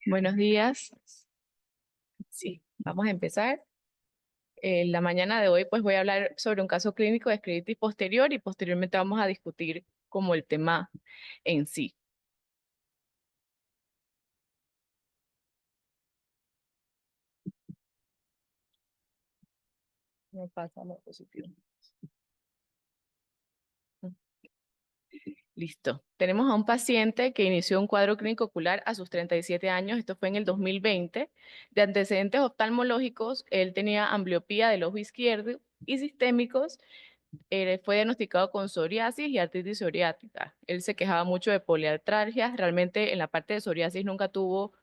Buenos días. Sí, vamos a empezar. La mañana de hoy pues voy a hablar sobre un caso clínico de escleritis posterior y posteriormente vamos a discutir como el tema en sí. Me pasa la posición. Listo. Tenemos a un paciente que inició un cuadro clínico ocular a sus 37 años, esto fue en el 2020, de antecedentes oftalmológicos. Él tenía ambliopía del ojo izquierdo y sistémicos. Fue diagnosticado con psoriasis y artritis psoriática. Él se quejaba mucho de poliartralgias. Realmente en la parte de psoriasis nunca tuvo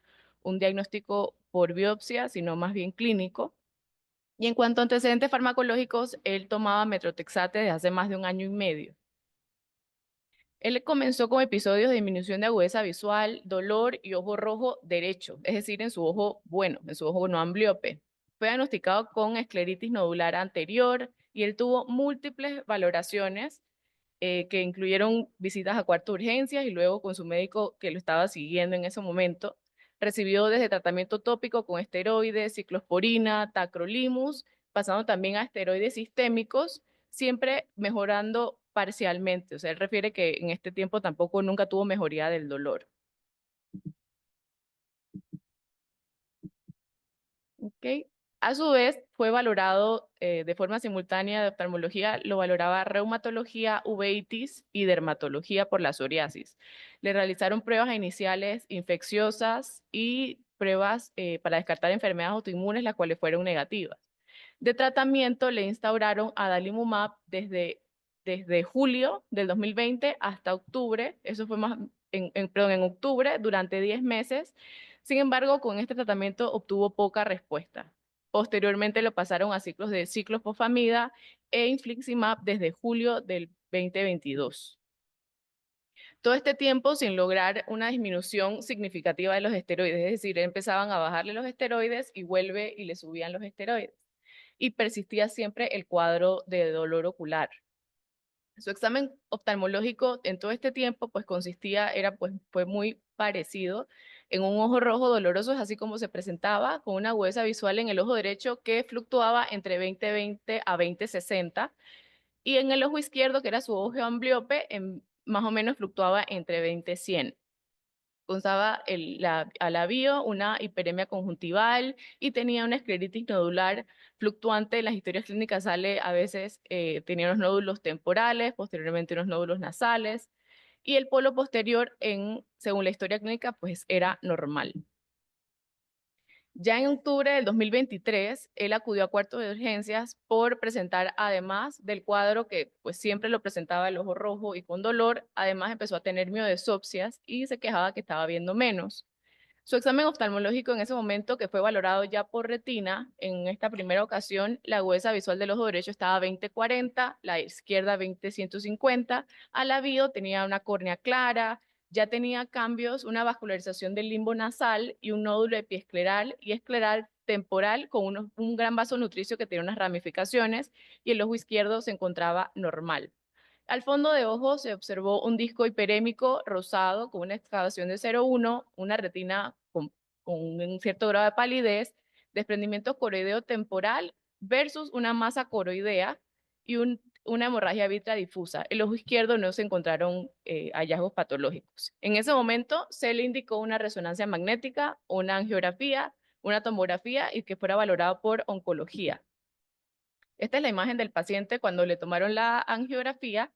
un diagnóstico por biopsia, sino más bien clínico. Y en cuanto a antecedentes farmacológicos, él tomaba metrotexate desde hace más de un año y medio. Él comenzó con episodios de disminución de agudeza visual, dolor y ojo rojo derecho, es decir, en su ojo bueno, en su ojo no ambliope. Fue diagnosticado con escleritis nodular anterior y él tuvo múltiples valoraciones que incluyeron visitas a cuarto de urgencias y luego con su médico que lo estaba siguiendo en ese momento. Recibió desde tratamiento tópico con esteroides, ciclosporina, tacrolimus, pasando también a esteroides sistémicos, siempre mejorando parcialmente. O sea, él refiere que en este tiempo tampoco nunca tuvo mejoría del dolor. ¿Ok? A su vez, fue valorado de forma simultánea de oftalmología, lo valoraba reumatología, uveitis y dermatología por la psoriasis. Le realizaron pruebas iniciales infecciosas y pruebas para descartar enfermedades autoinmunes, las cuales fueron negativas. De tratamiento le instauraron adalimumab desde julio del 2020 hasta octubre, eso fue más perdón, en octubre, durante 10 meses. Sin embargo, con este tratamiento obtuvo poca respuesta. Posteriormente lo pasaron a ciclos de ciclofosfamida e infliximab desde julio del 2022. Todo este tiempo sin lograr una disminución significativa de los esteroides, es decir, empezaban a bajarle los esteroides y vuelve y le subían los esteroides. Y persistía siempre el cuadro de dolor ocular. Su examen oftalmológico en todo este tiempo pues fue muy parecido en un ojo rojo doloroso, es así como se presentaba, con una agudeza visual en el ojo derecho que fluctuaba entre 20/20 a 20/60 y en el ojo izquierdo, que era su ojo ambliope, más o menos fluctuaba entre 20/100. Constaba a la bio, una hiperemia conjuntival y tenía una escleritis nodular fluctuante. En las historias clínicas sale a veces, tenía unos nódulos temporales, posteriormente unos nódulos nasales, y el polo posterior, según la historia clínica, pues era normal. Ya en octubre del 2023, él acudió a cuarto de urgencias por presentar, además del cuadro que pues siempre lo presentaba el ojo rojo y con dolor, además empezó a tener miodesopsias y se quejaba que estaba viendo menos. Su examen oftalmológico en ese momento, que fue valorado ya por retina, en esta primera ocasión, la agudeza visual del ojo derecho estaba 20/40, la izquierda 20/150, a la bio tenía una córnea clara, ya tenía cambios, una vascularización del limbo nasal y un nódulo epiescleral y escleral temporal con un gran vaso nutricio que tenía unas ramificaciones y el ojo izquierdo se encontraba normal. Al fondo de ojo se observó un disco hiperémico rosado con una excavación de 0,1, una retina con un cierto grado de palidez, desprendimiento coroideo temporal versus una masa coroidea y una hemorragia vítrea difusa. El ojo izquierdo no se encontraron hallazgos patológicos. En ese momento se le indicó una resonancia magnética, una angiografía, una tomografía y que fuera valorado por oncología. Esta es la imagen del paciente cuando le tomaron la angiografía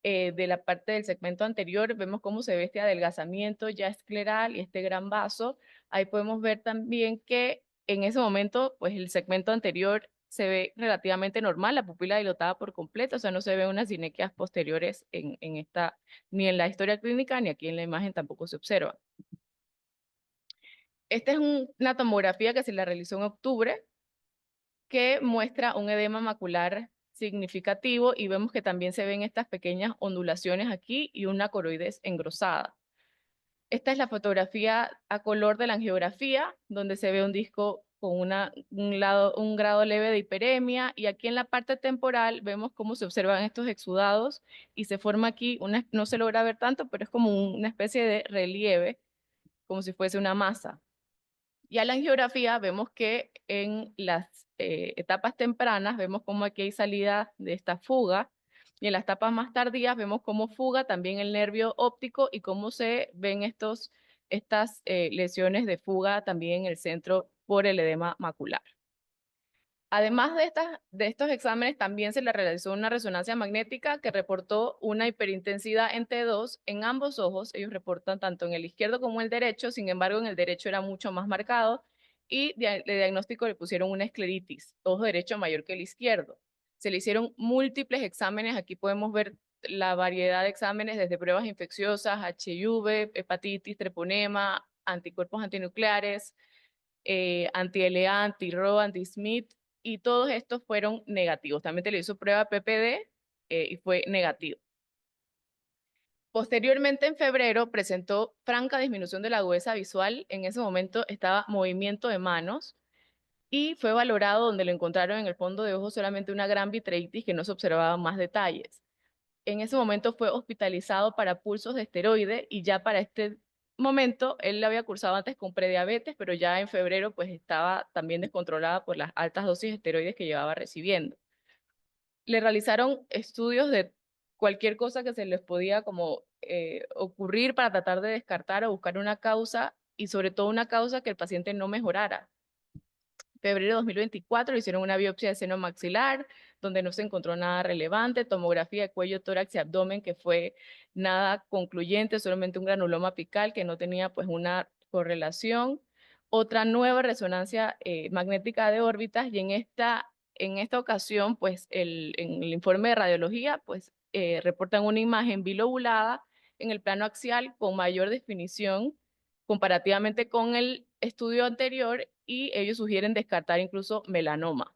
de la parte del segmento anterior. Vemos cómo se ve este adelgazamiento ya escleral y este gran vaso. Ahí podemos ver también que en ese momento, pues el segmento anterior se ve relativamente normal, la pupila dilatada por completo, o sea, no se ven unas sinequias posteriores en esta, ni en la historia clínica, ni aquí en la imagen tampoco se observa. Esta es una tomografía que se la realizó en octubre, que muestra un edema macular significativo y vemos que también se ven estas pequeñas ondulaciones aquí y una coroides engrosada. Esta es la fotografía a color de la angiografía, donde se ve un disco con un grado leve de hiperemia, y aquí en la parte temporal vemos cómo se observan estos exudados y se forma aquí, no se logra ver tanto, pero es como una especie de relieve como si fuese una masa. Y a la angiografía vemos que en las etapas tempranas vemos cómo aquí hay salida de esta fuga, y en las etapas más tardías vemos cómo fuga también el nervio óptico y cómo se ven estas lesiones de fuga también en el centro por el edema macular. Además de estos exámenes, también se le realizó una resonancia magnética que reportó una hiperintensidad en T2 en ambos ojos. Ellos reportan tanto en el izquierdo como en el derecho, sin embargo, en el derecho era mucho más marcado y de diagnóstico le pusieron una escleritis, ojo derecho mayor que el izquierdo. Se le hicieron múltiples exámenes, aquí podemos ver la variedad de exámenes desde pruebas infecciosas, HIV, hepatitis, treponema, anticuerpos antinucleares, anti-LA, anti-RO, anti-SMIT, y todos estos fueron negativos. También se le hizo prueba PPD y fue negativo. Posteriormente, en febrero, presentó franca disminución de la agudeza visual. En ese momento estaba movimiento de manos y fue valorado donde lo encontraron en el fondo de ojo solamente una gran vitreitis que no se observaban más detalles. En ese momento fue hospitalizado para pulsos de esteroide y ya para este momento él lo había cursado antes con prediabetes, pero ya en febrero pues estaba también descontrolada por las altas dosis de esteroides que llevaba recibiendo. Le realizaron estudios de cualquier cosa que se les podía como ocurrir para tratar de descartar o buscar una causa y sobre todo una causa que el paciente no mejorara. Febrero de 2024 le hicieron una biopsia de seno maxilar, donde no se encontró nada relevante, tomografía de cuello, tórax y abdomen, que fue nada concluyente, solamente un granuloma apical que no tenía pues una correlación. Otra nueva resonancia magnética de órbitas y en esta ocasión pues en el informe de radiología pues reportan una imagen bilobulada en el plano axial con mayor definición comparativamente con el estudio anterior y ellos sugieren descartar incluso melanoma.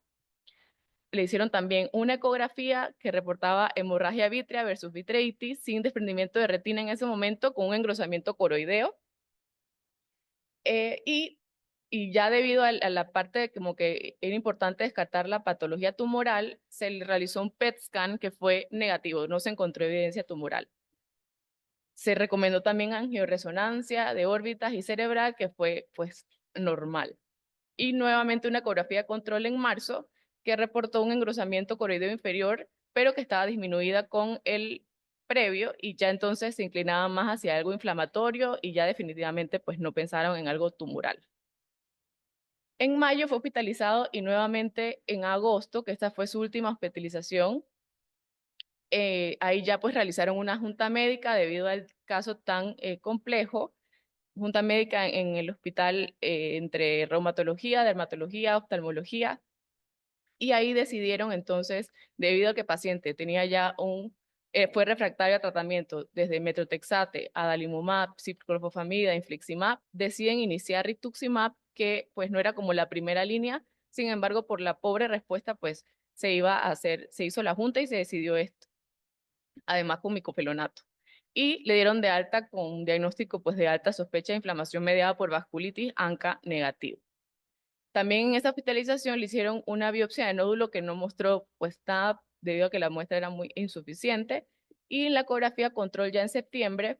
Le hicieron también una ecografía que reportaba hemorragia vítrea versus vitreitis sin desprendimiento de retina en ese momento con un engrosamiento coroideo. Eh, y, y ya debido a la parte de como que era importante descartar la patología tumoral, se le realizó un PET scan que fue negativo, no se encontró evidencia tumoral. Se recomendó también angioresonancia de órbitas y cerebral, que fue pues normal. Y nuevamente una ecografía de control en marzo, que reportó un engrosamiento coroideo inferior, pero que estaba disminuida con el previo y ya entonces se inclinaba más hacia algo inflamatorio y ya definitivamente pues no pensaron en algo tumoral. En mayo fue hospitalizado y nuevamente en agosto, que esta fue su última hospitalización, ahí ya pues realizaron una junta médica debido al caso tan complejo, junta médica en el hospital entre reumatología, dermatología, oftalmología, y ahí decidieron entonces, debido a que el paciente tenía ya fue refractario a tratamiento desde metrotexate, adalimumab, ciclophosphamida, infliximab, deciden iniciar rituximab, que pues no era como la primera línea, sin embargo, por la pobre respuesta, pues se hizo la junta y se decidió esto, además con micofelonato. Y le dieron de alta con un diagnóstico pues de alta sospecha de inflamación mediada por vasculitis ANCA negativo. También en esa hospitalización le hicieron una biopsia de nódulo que no mostró pues nada debido a que la muestra era muy insuficiente. Y en la ecografía control ya en septiembre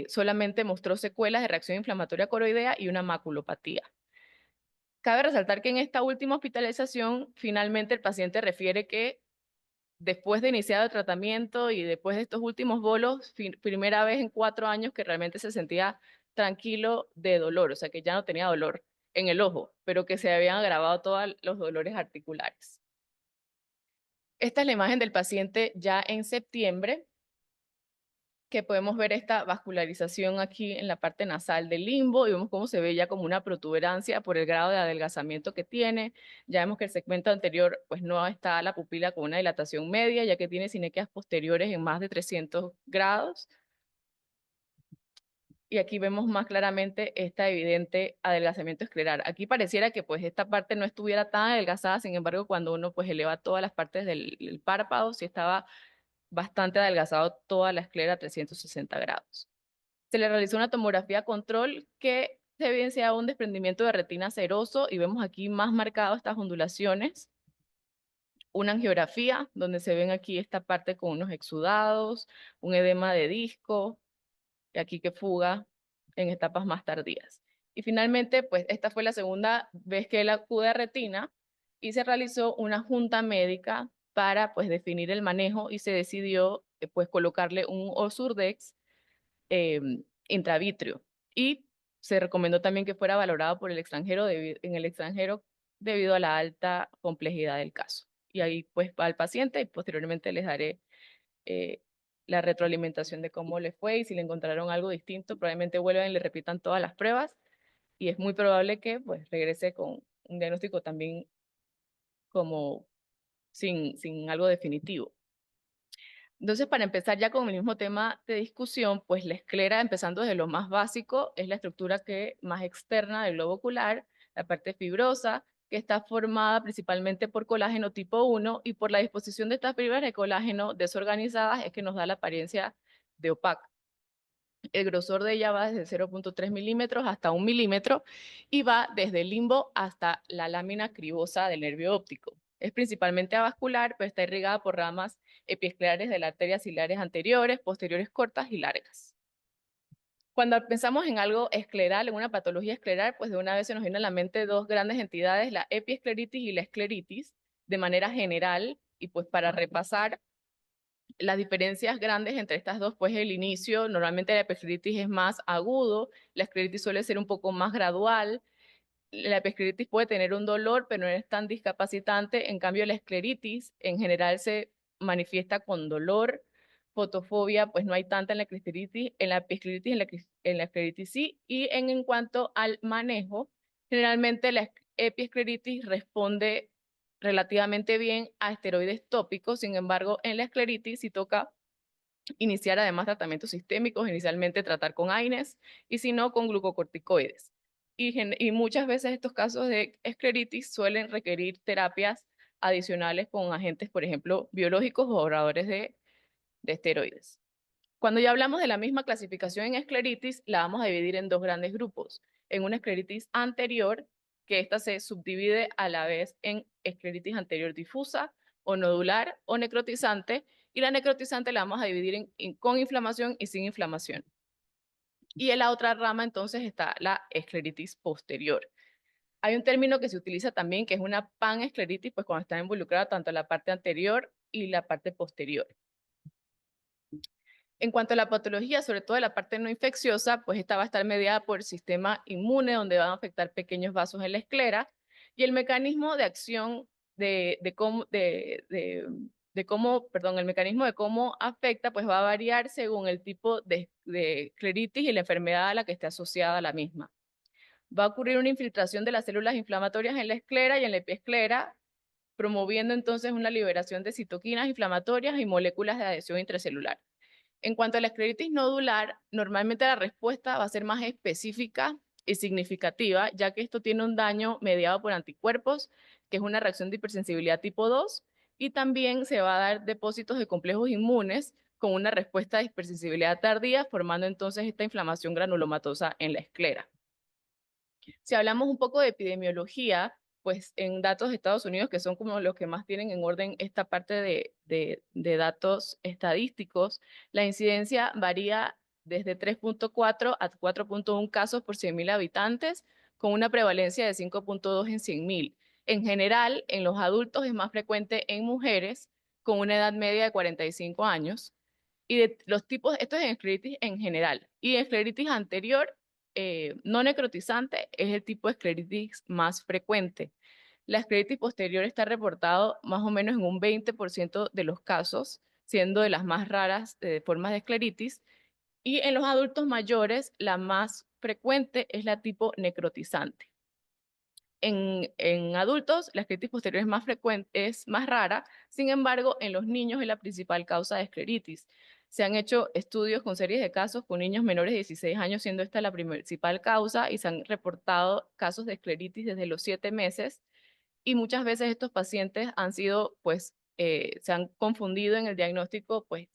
solamente mostró secuelas de reacción inflamatoria coroidea y una maculopatía. Cabe resaltar que en esta última hospitalización finalmente el paciente refiere que después de iniciar el tratamiento y después de estos últimos bolos, primera vez en 4 años que realmente se sentía tranquilo de dolor, o sea que ya no tenía dolor en el ojo, pero que se habían agravado todos los dolores articulares. Esta es la imagen del paciente ya en septiembre, que podemos ver esta vascularización aquí en la parte nasal del limbo y vemos cómo se ve ya como una protuberancia por el grado de adelgazamiento que tiene. Ya vemos que el segmento anterior pues no está la pupila con una dilatación media, ya que tiene sinequias posteriores en más de 300 grados. Y aquí vemos más claramente este evidente adelgazamiento escleral. Aquí pareciera que pues esta parte no estuviera tan adelgazada, sin embargo cuando uno pues eleva todas las partes del párpado, sí estaba bastante adelgazado toda la esclera a 360 grados. Se le realizó una tomografía control que se evidenciaba un desprendimiento de retina seroso y vemos aquí más marcado estas ondulaciones. Una angiografía donde se ven aquí esta parte con unos exudados, un edema de disco, y aquí que fuga en etapas más tardías. Y finalmente, pues esta fue la segunda vez que él acude a retina y se realizó una junta médica para pues definir el manejo y se decidió pues colocarle un Ozurdex eh, intravítrea y se recomendó también que fuera valorado por el extranjero en el extranjero debido a la alta complejidad del caso. Y ahí pues va al paciente y posteriormente les daré eh, la retroalimentación de cómo le fue y si le encontraron algo distinto, probablemente vuelvan y le repitan todas las pruebas y es muy probable que pues regrese con un diagnóstico también como sin algo definitivo. Entonces, para empezar ya con el mismo tema de discusión, pues la esclera, empezando desde lo más básico, es la estructura más externa del globo ocular, la parte fibrosa, que está formada principalmente por colágeno tipo 1 y por la disposición de estas fibras de colágeno desorganizadas es que nos da la apariencia de opaca. El grosor de ella va desde 0.3 milímetros hasta 1 milímetro y va desde el limbo hasta la lámina cribosa del nervio óptico. Es principalmente avascular, pero está irrigada por ramas epiesclerares de las arterias ciliares anteriores, posteriores cortas y largas. Cuando pensamos en algo escleral, en una patología escleral, pues de una vez se nos viene a la mente dos grandes entidades, la epiescleritis y la escleritis, de manera general, y pues para repasar, las diferencias grandes entre estas dos, pues el inicio, normalmente la epiescleritis es más agudo, la escleritis suele ser un poco más gradual, la epiescleritis puede tener un dolor, pero no es tan discapacitante, en cambio la escleritis en general se manifiesta con dolor, fotofobia, pues no hay tanta en la escleritis, en la epiescleritis, en la escleritis sí, y en cuanto al manejo, generalmente la epiescleritis responde relativamente bien a esteroides tópicos, sin embargo, en la escleritis sí toca iniciar además tratamientos sistémicos, inicialmente tratar con AINES y si no con glucocorticoides. Y muchas veces estos casos de escleritis suelen requerir terapias adicionales con agentes, por ejemplo, biológicos o oradores de esteroides. Cuando ya hablamos de la misma clasificación en escleritis, la vamos a dividir en dos grandes grupos. En una escleritis anterior, que esta se subdivide a la vez en escleritis anterior difusa o nodular o necrotizante, y la necrotizante la vamos a dividir con inflamación y sin inflamación. Y en la otra rama entonces está la escleritis posterior. Hay un término que se utiliza también que es una panescleritis, pues cuando está involucrada tanto la parte anterior y la parte posterior. En cuanto a la patología, sobre todo la parte no infecciosa, pues esta va a estar mediada por el sistema inmune, donde van a afectar pequeños vasos en la esclera, y el mecanismo de acción el mecanismo de cómo afecta, pues va a variar según el tipo de escleritis y la enfermedad a la que esté asociada la misma. Va a ocurrir una infiltración de las células inflamatorias en la esclera y en la epiesclera, promoviendo entonces una liberación de citoquinas inflamatorias y moléculas de adhesión intracelular. En cuanto a la escleritis nodular, normalmente la respuesta va a ser más específica y significativa, ya que esto tiene un daño mediado por anticuerpos, que es una reacción de hipersensibilidad tipo 2, y también se va a dar depósitos de complejos inmunes con una respuesta de hipersensibilidad tardía, formando entonces esta inflamación granulomatosa en la esclera. Si hablamos un poco de epidemiología, pues en datos de Estados Unidos, que son como los que más tienen en orden esta parte de datos estadísticos, la incidencia varía desde 3.4 a 4.1 casos por 100.000 habitantes, con una prevalencia de 5.2 en 100.000. En general, en los adultos es más frecuente en mujeres, con una edad media de 45 años, y de los tipos, esto es en escleritis en general, y en escleritis anterior no necrotizante es el tipo de escleritis más frecuente. La escleritis posterior está reportado más o menos en un 20% de los casos, siendo de las más raras formas de escleritis. Y en los adultos mayores, la más frecuente es la tipo necrotizante. En adultos, la escleritis posterior es más frecuente, es más rara, sin embargo, en los niños es la principal causa de escleritis. Se han hecho estudios con series de casos con niños menores de 16 años, siendo esta la principal causa, y se han reportado casos de escleritis desde los 7 meses, y muchas veces estos pacientes han sido, pues, se han confundido en el diagnóstico, pues,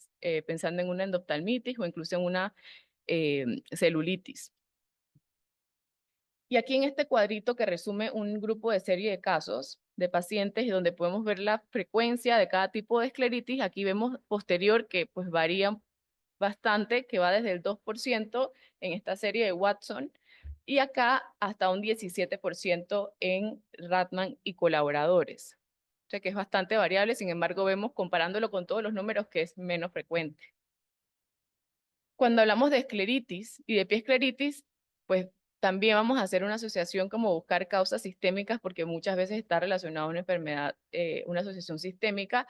pensando en una endoftalmitis o incluso en una celulitis. Y aquí en este cuadrito que resume un grupo de serie de casos de pacientes y donde podemos ver la frecuencia de cada tipo de escleritis, aquí vemos posterior que pues varía bastante, que va desde el 2% en esta serie de Watson y acá hasta un 17% en Ratman y colaboradores. O sea que es bastante variable, sin embargo vemos comparándolo con todos los números que es menos frecuente. Cuando hablamos de escleritis y de pie escleritis, pues también vamos a hacer una asociación como buscar causas sistémicas porque muchas veces está relacionado a una enfermedad, una asociación sistémica.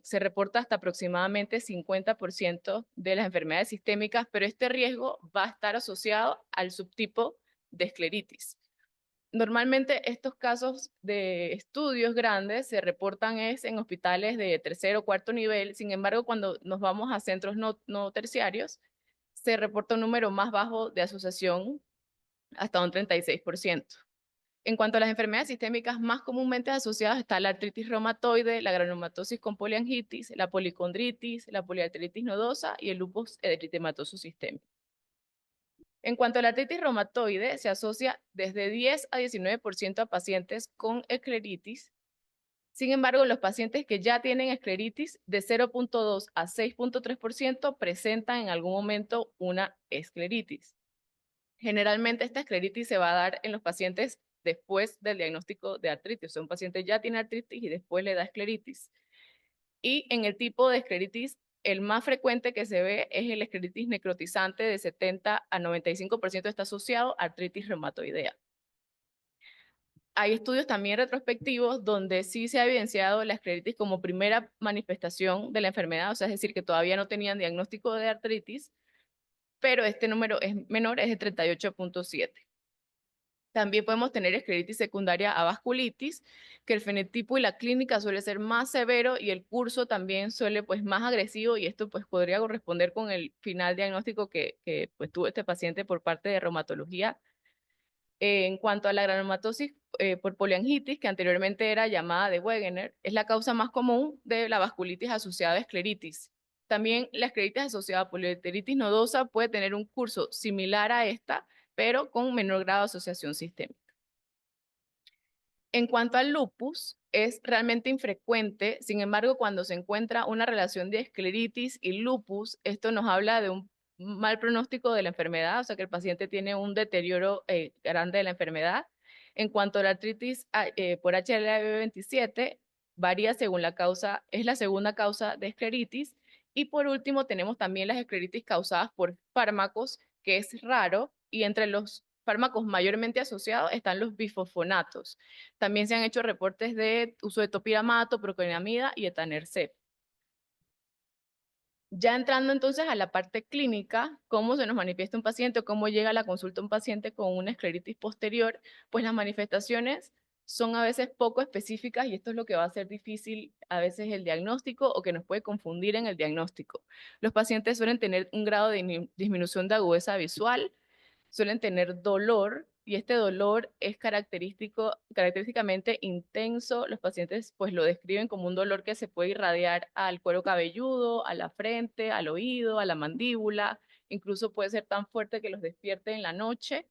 Se reporta hasta aproximadamente 50% de las enfermedades sistémicas, pero este riesgo va a estar asociado al subtipo de escleritis. Normalmente estos casos de estudios grandes se reportan en hospitales de tercer o cuarto nivel, sin embargo, cuando nos vamos a centros no terciarios, se reporta un número más bajo de asociación, hasta un 36%. En cuanto a las enfermedades sistémicas más comúnmente asociadas está la artritis reumatoide, la granulomatosis con poliangitis, la policondritis, la poliartritis nodosa y el lupus eritematoso sistémico. En cuanto a la artritis reumatoide, se asocia desde 10 a 19% a pacientes con escleritis. Sin embargo, los pacientes que ya tienen escleritis, de 0.2 a 6.3% presentan en algún momento una escleritis. Generalmente esta escleritis se va a dar en los pacientes después del diagnóstico de artritis. O sea, un paciente ya tiene artritis y después le da escleritis. Y en el tipo de escleritis, el más frecuente que se ve es el escleritis necrotizante, de 70 a 95% está asociado a artritis reumatoidea. Hay estudios también retrospectivos donde sí se ha evidenciado la escleritis como primera manifestación de la enfermedad, o sea, es decir, que todavía no tenían diagnóstico de artritis, pero este número es menor, es de 38.7. También podemos tener escleritis secundaria a vasculitis, que el fenotipo y la clínica suele ser más severo y el curso también suele pues más agresivo y esto pues podría corresponder con el final diagnóstico que pues tuvo este paciente por parte de reumatología. En cuanto a la granulomatosis por poliangitis, que anteriormente era llamada de Wegener, es la causa más común de la vasculitis asociada a escleritis. También la escleritis asociada a poliarteritis nodosa puede tener un curso similar a esta, pero con menor grado de asociación sistémica. En cuanto al lupus, es realmente infrecuente, sin embargo, cuando se encuentra una relación de escleritis y lupus, esto nos habla de un mal pronóstico de la enfermedad, o sea que el paciente tiene un deterioro grande de la enfermedad. En cuanto a la artritis por HLA-B27, varía según la causa, es la segunda causa de escleritis. Y por último, tenemos también las escleritis causadas por fármacos, que es raro, y entre los fármacos mayormente asociados están los bifosfonatos. También se han hecho reportes de uso de topiramato, procainamida y etanercept. Ya entrando entonces a la parte clínica, cómo se nos manifiesta un paciente o cómo llega a la consulta un paciente con una escleritis posterior, pues las manifestaciones son a veces poco específicas y esto es lo que va a hacer difícil a veces el diagnóstico o que nos puede confundir en el diagnóstico. Los pacientes suelen tener un grado de disminución de agudeza visual, suelen tener dolor y este dolor es característicamente intenso. Los pacientes pues lo describen como un dolor que se puede irradiar al cuero cabelludo, a la frente, al oído, a la mandíbula, incluso puede ser tan fuerte que los despierte en la noche.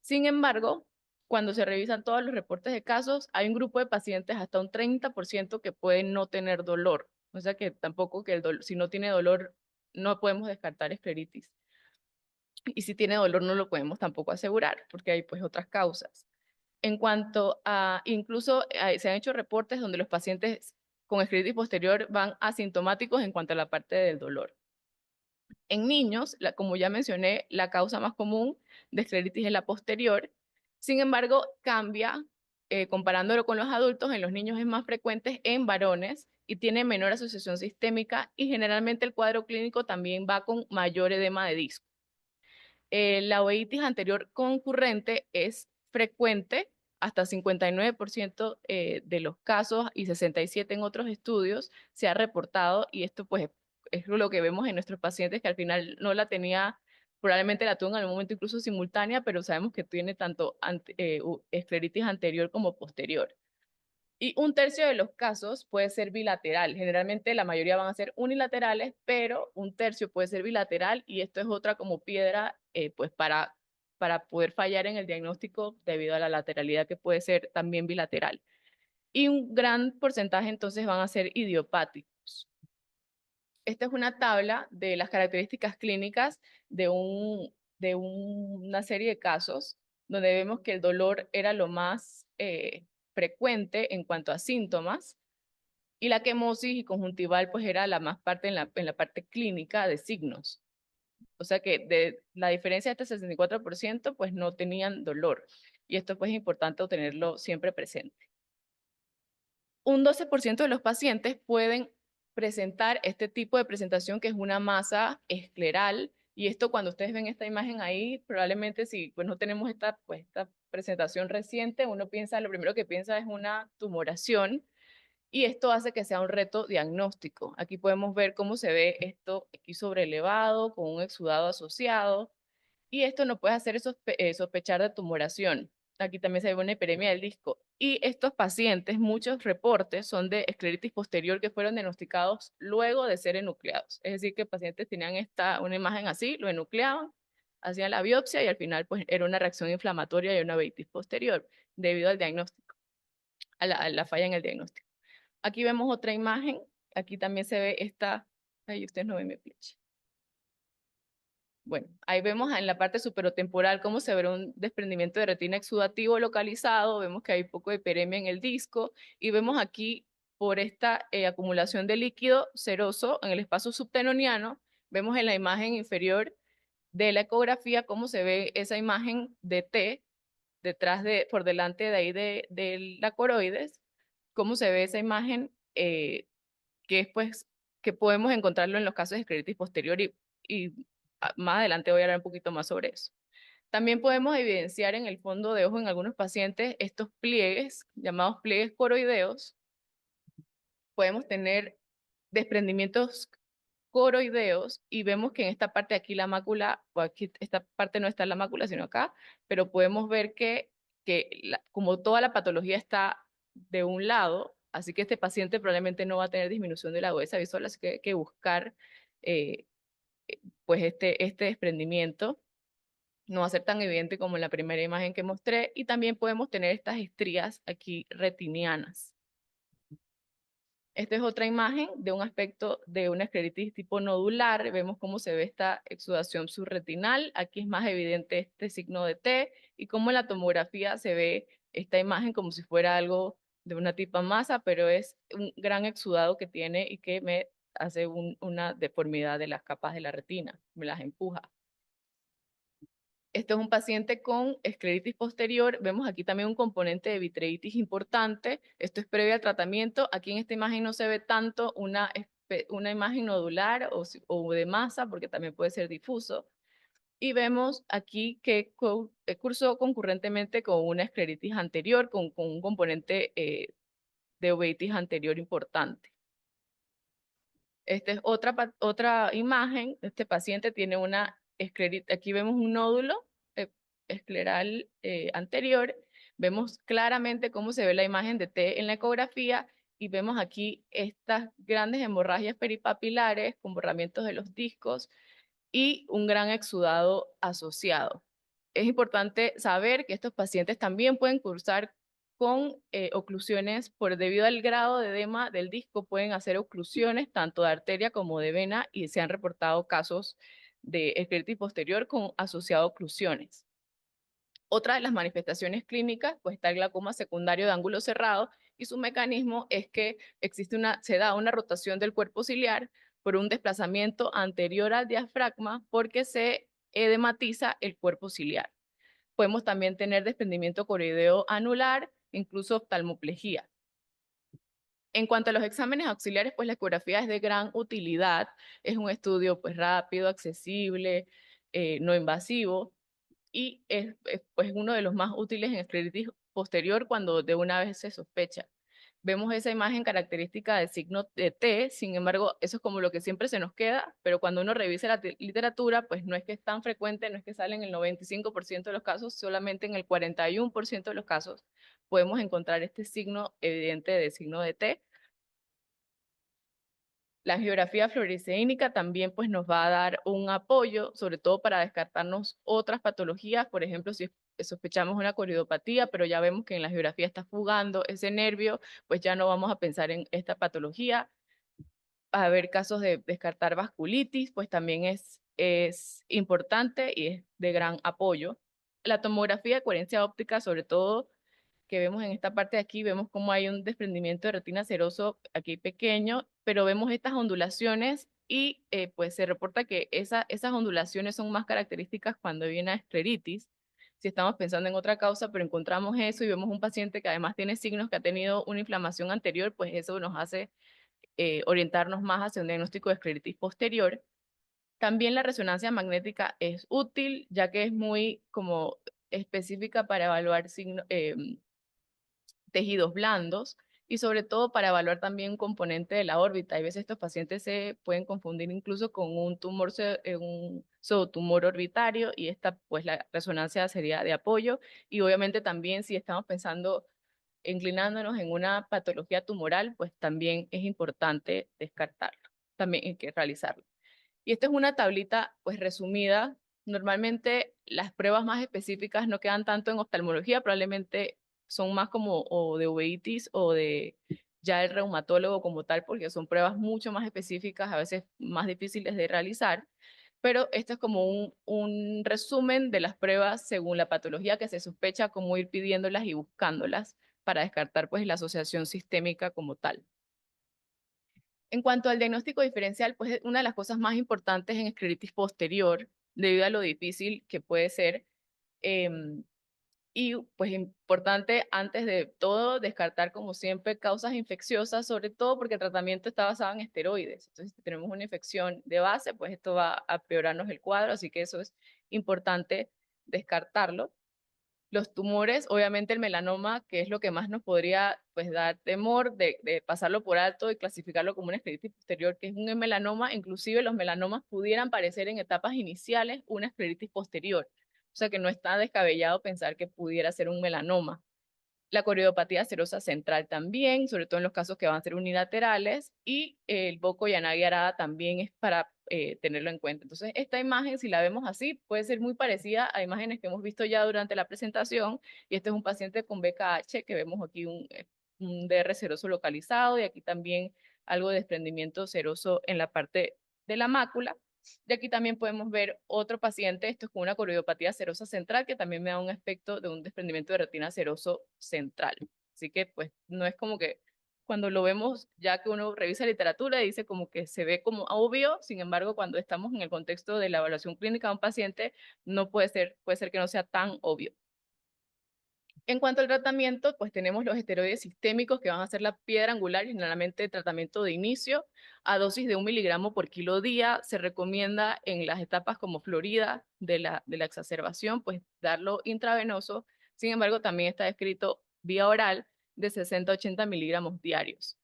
Sin embargo, cuando se revisan todos los reportes de casos, hay un grupo de pacientes, hasta un 30%, que pueden no tener dolor. O sea que tampoco que si no tiene dolor, no podemos descartar escleritis. Y si tiene dolor no lo podemos tampoco asegurar porque hay pues otras causas. En cuanto a, incluso se han hecho reportes donde los pacientes con escleritis posterior van asintomáticos en cuanto a la parte del dolor. En niños, como ya mencioné, la causa más común de escleritis es la posterior. Sin embargo, cambia comparándolo con los adultos. En los niños es más frecuente en varones y tiene menor asociación sistémica y generalmente el cuadro clínico también va con mayor edema de disco. La uveitis anterior concurrente es frecuente, hasta 59% de los casos y 67% en otros estudios se ha reportado y esto pues es lo que vemos en nuestros pacientes que al final no la tenía, probablemente la tuvo en algún momento incluso simultánea, pero sabemos que tiene tanto escleritis anterior como posterior. Y un tercio de los casos puede ser bilateral. Generalmente la mayoría van a ser unilaterales, pero un tercio puede ser bilateral y esto es otra como piedra pues para poder fallar en el diagnóstico debido a la lateralidad que puede ser también bilateral. Y un gran porcentaje entonces van a ser idiopáticos. Esta es una tabla de las características clínicas de una serie de casos donde vemos que el dolor era lo más frecuente en cuanto a síntomas y la quemosis y conjuntival pues era la más parte en la parte clínica de signos. O sea que de la diferencia de este 64% pues no tenían dolor y esto pues es importante tenerlo siempre presente. Un 12% de los pacientes pueden presentar este tipo de presentación que es una masa escleral y esto cuando ustedes ven esta imagen ahí, probablemente si pues no tenemos esta presentación reciente, uno piensa, lo primero que piensa es una tumoración y esto hace que sea un reto diagnóstico. Aquí podemos ver cómo se ve esto aquí sobrelevado con un exudado asociado y esto nos puede hacer sospechar de tumoración. Aquí también se ve una hiperemia del disco. Y estos pacientes, muchos reportes son de escleritis posterior que fueron diagnosticados luego de ser enucleados. Es decir, que pacientes tenían una imagen así, lo enucleaban, hacían la biopsia y al final pues era una reacción inflamatoria y una uveitis posterior debido al diagnóstico, a la falla en el diagnóstico. Aquí vemos otra imagen. Aquí también se ve ahí ustedes no ven mi flecha. Bueno, ahí vemos en la parte superotemporal cómo se ve un desprendimiento de retina exudativo localizado, vemos que hay poco de hiperemia en el disco y vemos aquí por esta acumulación de líquido seroso en el espacio subtenoniano, vemos en la imagen inferior de la ecografía cómo se ve esa imagen de T por delante de ahí de la coroides, cómo se ve esa imagen que es pues que podemos encontrarlo en los casos de escleritis posterior y más adelante voy a hablar un poquito más sobre eso. También podemos evidenciar en el fondo de ojo en algunos pacientes estos pliegues, llamados pliegues coroideos. Podemos tener desprendimientos coroideos y vemos que en esta parte aquí la mácula, o aquí esta parte no está en la mácula, sino acá, pero podemos ver que como toda la patología está de un lado, así que este paciente probablemente no va a tener disminución de la agudeza visual, así que hay que buscar eh, pues este desprendimiento. No va a ser tan evidente como en la primera imagen que mostré y también podemos tener estas estrías aquí retinianas. Esta es otra imagen de un aspecto de una escleritis tipo nodular. Vemos cómo se ve esta exudación subretinal. Aquí es más evidente este signo de T y cómo en la tomografía se ve esta imagen como si fuera algo de una tipa masa, pero es un gran exudado que tiene y que me hace una deformidad de las capas de la retina, me las empuja. Este es un paciente con escleritis posterior. Vemos aquí también un componente de vitreitis importante. Esto es previo al tratamiento. Aquí en esta imagen no se ve tanto una imagen nodular o de masa, porque también puede ser difuso. Y vemos aquí que cursó concurrentemente con una escleritis anterior, con un componente de uveitis anterior importante. Esta es otra imagen. Este paciente tiene una escleritis. Aquí vemos un nódulo eh, escleral anterior. Vemos claramente cómo se ve la imagen de T en la ecografía y vemos aquí estas grandes hemorragias peripapilares con borramientos de los discos y un gran exudado asociado. Es importante saber que estos pacientes también pueden cursar con oclusiones debido al grado de edema del disco, pueden hacer oclusiones tanto de arteria como de vena y se han reportado casos de escleritis posterior con asociado oclusiones. Otra de las manifestaciones clínicas, pues está el glaucoma secundario de ángulo cerrado y su mecanismo es que se da una rotación del cuerpo ciliar por un desplazamiento anterior al diafragma porque se edematiza el cuerpo ciliar. Podemos también tener desprendimiento coroideo anular, incluso oftalmoplejía. En cuanto a los exámenes auxiliares, pues la ecografía es de gran utilidad. Es un estudio pues rápido, accesible, no invasivo y es pues uno de los más útiles en escleritis posterior cuando de una vez se sospecha. Vemos esa imagen característica de signo de T, sin embargo, eso es como lo que siempre se nos queda, pero cuando uno revisa la literatura, pues no es que es tan frecuente, no es que sale en el 95% de los casos, solamente en el 41% de los casos podemos encontrar este signo evidente de signo de T. La angiografía fluoresceínica también pues nos va a dar un apoyo, sobre todo para descartarnos otras patologías, por ejemplo, si sospechamos una coridopatía, pero ya vemos que en la angiografía está fugando ese nervio, pues ya no vamos a pensar en esta patología. a ver casos de descartar vasculitis, pues también es importante y es de gran apoyo. La tomografía de coherencia óptica, sobre todo, que vemos en esta parte de aquí, vemos cómo hay un desprendimiento de retina seroso aquí pequeño, pero vemos estas ondulaciones y pues se reporta que esas ondulaciones son más características cuando viene a escleritis. Si estamos pensando en otra causa, pero encontramos eso y vemos un paciente que además tiene signos que ha tenido una inflamación anterior, pues eso nos hace orientarnos más hacia un diagnóstico de escleritis posterior. También la resonancia magnética es útil, ya que es muy como específica para evaluar tejidos blandos y sobre todo para evaluar también un componente de la órbita. Hay veces estos pacientes se pueden confundir incluso con un tumor, un pseudotumor orbitario y esta pues la resonancia sería de apoyo y obviamente también si estamos pensando inclinándonos en una patología tumoral, pues también es importante descartarlo, también hay que realizarlo. Y esta es una tablita pues resumida. Normalmente las pruebas más específicas no quedan tanto en oftalmología, probablemente son más como o de uveitis o de ya el reumatólogo como tal, porque son pruebas mucho más específicas, a veces más difíciles de realizar. Pero esto es como un resumen de las pruebas según la patología que se sospecha, cómo ir pidiéndolas y buscándolas para descartar pues la asociación sistémica como tal. En cuanto al diagnóstico diferencial, pues una de las cosas más importantes en escleritis posterior, debido a lo difícil que puede ser, em, y pues importante antes de todo descartar como siempre causas infecciosas, sobre todo porque el tratamiento está basado en esteroides. Entonces, si tenemos una infección de base, pues esto va a empeorarnos el cuadro, así que eso es importante descartarlo. Los tumores, obviamente el melanoma, que es lo que más nos podría pues dar temor de pasarlo por alto y clasificarlo como una escleritis posterior, que es un melanoma, inclusive los melanomas pudieran parecer en etapas iniciales una escleritis posterior, o sea que no está descabellado pensar que pudiera ser un melanoma. La coriopatía serosa central también, sobre todo en los casos que van a ser unilaterales, y el Boko Yanagi Arada también es para tenerlo en cuenta. Entonces, esta imagen, si la vemos así, puede ser muy parecida a imágenes que hemos visto ya durante la presentación, y este es un paciente con BKH, que vemos aquí un DR seroso localizado, y aquí también algo de desprendimiento seroso en la parte de la mácula. Y aquí también podemos ver otro paciente, esto es con una coriopatía serosa central, que también me da un aspecto de un desprendimiento de retina seroso central. Así que pues no es como que cuando lo vemos, ya que uno revisa literatura, dice como que se ve como obvio, sin embargo, cuando estamos en el contexto de la evaluación clínica de un paciente, no puede ser que no sea tan obvio. En cuanto al tratamiento, pues tenemos los esteroides sistémicos que van a ser la piedra angular y generalmente tratamiento de inicio a dosis de 1 miligramo por kilo día. Se recomienda en las etapas como florida de la exacerbación, pues darlo intravenoso. Sin embargo, también está escrito vía oral de 60 a 80 miligramos diarios.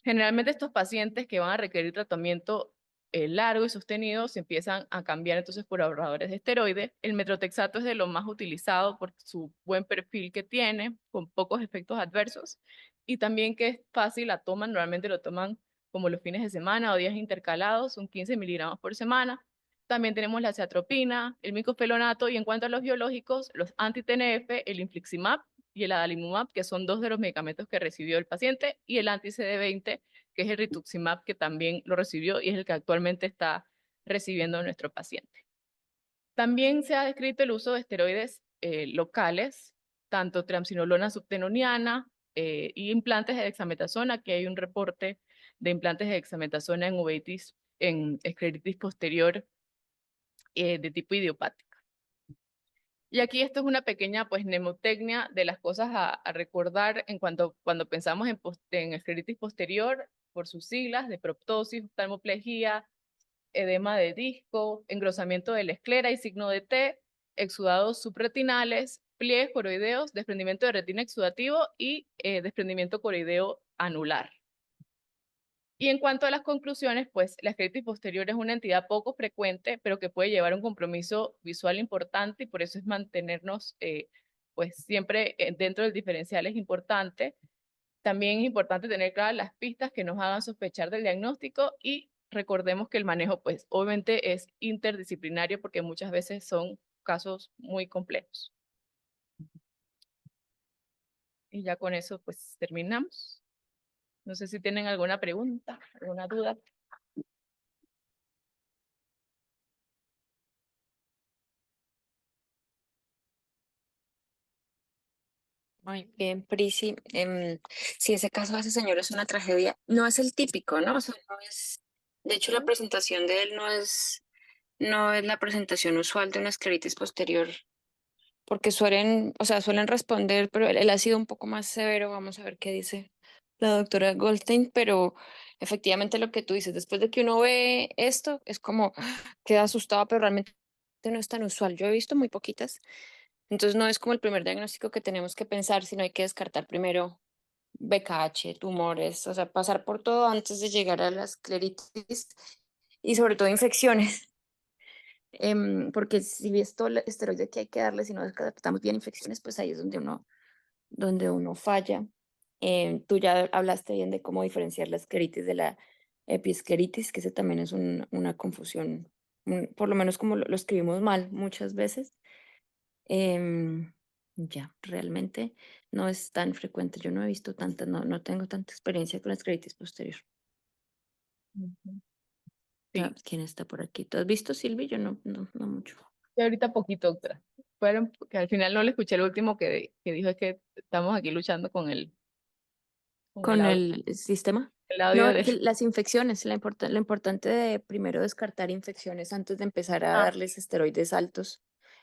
Generalmente estos pacientes que van a requerir tratamiento largo y sostenido se empiezan a cambiar entonces por ahorradores de esteroides. El metrotexato es de lo más utilizado por su buen perfil que tiene, con pocos efectos adversos y también que es fácil la toma, normalmente lo toman como los fines de semana o días intercalados, son 15 miligramos por semana. También tenemos la ceatropina, el micofelonato y en cuanto a los biológicos, los anti-TNF, el infliximab y el adalimumab, que son dos de los medicamentos que recibió el paciente, y el anti-CD20, que es el rituximab, que también lo recibió y es el que actualmente está recibiendo nuestro paciente. También se ha descrito el uso de esteroides locales, tanto triamcinolona subtenoniana y implantes de dexametasona, que hay un reporte de implantes de dexametasona en uveitis, en escleritis posterior de tipo idiopática. Y aquí esto es una pequeña pues mnemotecnia de las cosas a recordar en cuanto cuando pensamos en escleritis posterior por sus siglas de proptosis, oftalmoplegia, edema de disco, engrosamiento de la esclera y signo de T, exudados subretinales, pliegues coroideos, desprendimiento de retina exudativo y desprendimiento coroideo anular. Y en cuanto a las conclusiones, pues la escleritis posterior es una entidad poco frecuente, pero que puede llevar un compromiso visual importante y por eso es mantenernos pues siempre dentro del diferencial es importante. También es importante tener claras las pistas que nos hagan sospechar del diagnóstico y recordemos que el manejo pues obviamente es interdisciplinario porque muchas veces son casos muy complejos. Y ya con eso pues terminamos. No sé si tienen alguna pregunta, alguna duda. Muy bien, Prisi. Sí, ese caso de ese señor es una tragedia. No es el típico, ¿no? O sea, no es. De hecho, la ¿No? presentación de él no es la presentación usual de una escleritis posterior, porque suelen responder, pero él ha sido un poco más severo. Vamos a ver qué dice la doctora Goldstein, pero efectivamente lo que tú dices, después de que uno ve esto, es como queda asustado, pero realmente no es tan usual. Yo he visto muy poquitas. Entonces no es como el primer diagnóstico que tenemos que pensar, sino hay que descartar primero BKH, tumores, o sea, pasar por todo antes de llegar a las escleritis y sobre todo infecciones, porque si es todo el esteroide que hay que darle, si no descartamos bien infecciones, pues ahí es donde uno falla. Tú ya hablaste bien de cómo diferenciar la escleritis de la episcleritis, que ese también es una confusión, por lo menos como lo escribimos mal muchas veces. Em, ya, realmente no es tan frecuente. Yo no he visto tantas, no tengo tanta experiencia con la escleritis posterior. Ujú. Ya, Sí, ¿quién está por aquí? ¿Tú has visto, Silvi? Yo no mucho. y ahorita poquito, doctora. Fueron, que al final no le escuché el último que dijo es que estamos aquí luchando con ¿Con el sistema? el No, audio que de... las infecciones, lo importante de primero descartar infecciones antes de empezar a Ah, darles esteroides altos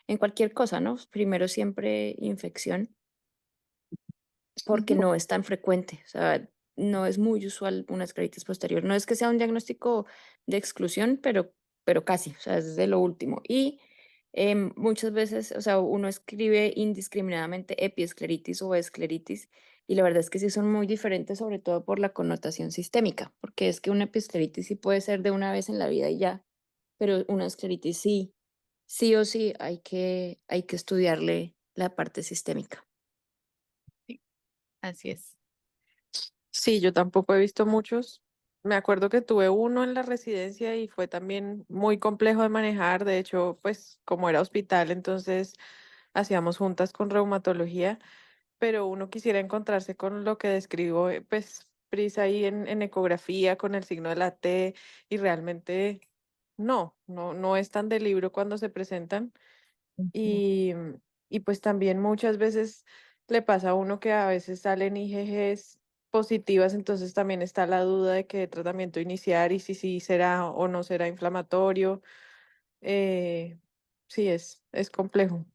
en cualquier cosa, ¿no? Primero siempre infección. Porque ujú. no es tan frecuente, o sea, no es muy usual una escleritis posterior. No es que sea un diagnóstico de exclusión, pero casi, o sea, es de lo último. Y muchas veces, o sea, uno escribe indiscriminadamente epiescleritis o escleritis, y la verdad es que sí son muy diferentes, sobre todo por la connotación sistémica, porque es que una epiescleritis sí puede ser de una vez en la vida y ya, pero una escleritis sí, sí o sí hay que estudiarle la parte sistémica. Sí, así es. Sí, yo tampoco he visto muchos. Me acuerdo que tuve uno en la residencia y fue también muy complejo de manejar. De hecho, pues como era hospital, entonces hacíamos juntas con reumatología, pero uno quisiera encontrarse con lo que describo, pues Prisa ahí en ecografía con el signo de la T y realmente no es tan de libro cuando se presentan. Ujú. Y pues también muchas veces le pasa a uno que a veces salen IgGs positivas, entonces también está la duda de qué tratamiento iniciar y si sí será o no será inflamatorio. Eh, sí, es complejo.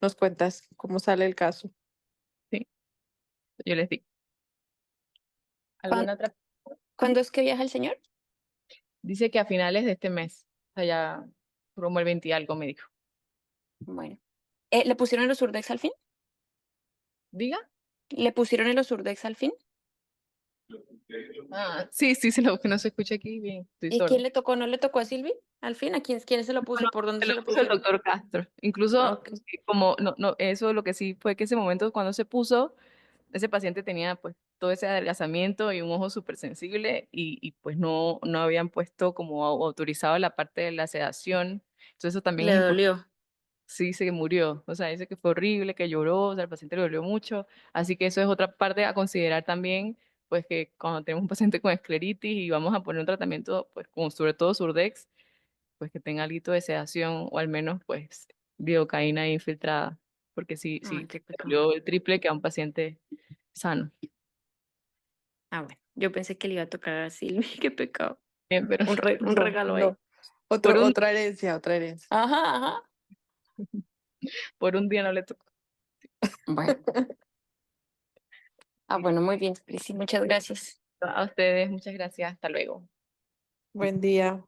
¿Nos cuentas cómo sale el caso? Sí, yo les digo. ¿Cuán- ¿Alguna otra? ¿Cuándo es que viaja el señor? Dice que a finales de este mes, o sea, ya como el 20 y algo me dijo. Bueno. ¿Le pusieron el Osurdex al fin? ¿Diga? ¿Le pusieron el Osurdex al fin? Ah, sí, sí, se lo que no se escucha aquí bien, estoy ¿Y quién sorda. le tocó? ¿No le tocó a Silvi? ¿Al fin? ¿A quién se lo puso y Bueno, por dónde se se lo lo puso el pusieron? doctor Castro. Incluso, Ok. como, no, eso lo que sí fue que ese momento cuando se puso, ese paciente tenía pues todo ese adelgazamiento y un ojo súper sensible y pues no habían puesto como autorizado la parte de la sedación. Entonces eso también Le es importante. dolió. Sí, se murió. O sea, dice que fue horrible, que lloró, o sea, al paciente le dolió mucho. Así que eso es otra parte a considerar también, pues que cuando tenemos un paciente con escleritis y vamos a poner un tratamiento, pues como sobre todo Surdex, pues que tenga algo de sedación o al menos pues lidocaína infiltrada, porque sí, Ay, sí, qué le pecado. dolió el triple que a un paciente sano. Ah, bueno. Yo pensé que le iba a tocar a Silvi. Qué pecado. Bien, pero Un no, regalo ahí. no. Por un, Otra herencia, otra herencia. Ajá, ajá. por un día no le tocó. Bueno. Ah, bueno, muy bien, Prisi. Muchas gracias. A ustedes, muchas gracias. Hasta luego. Buen día.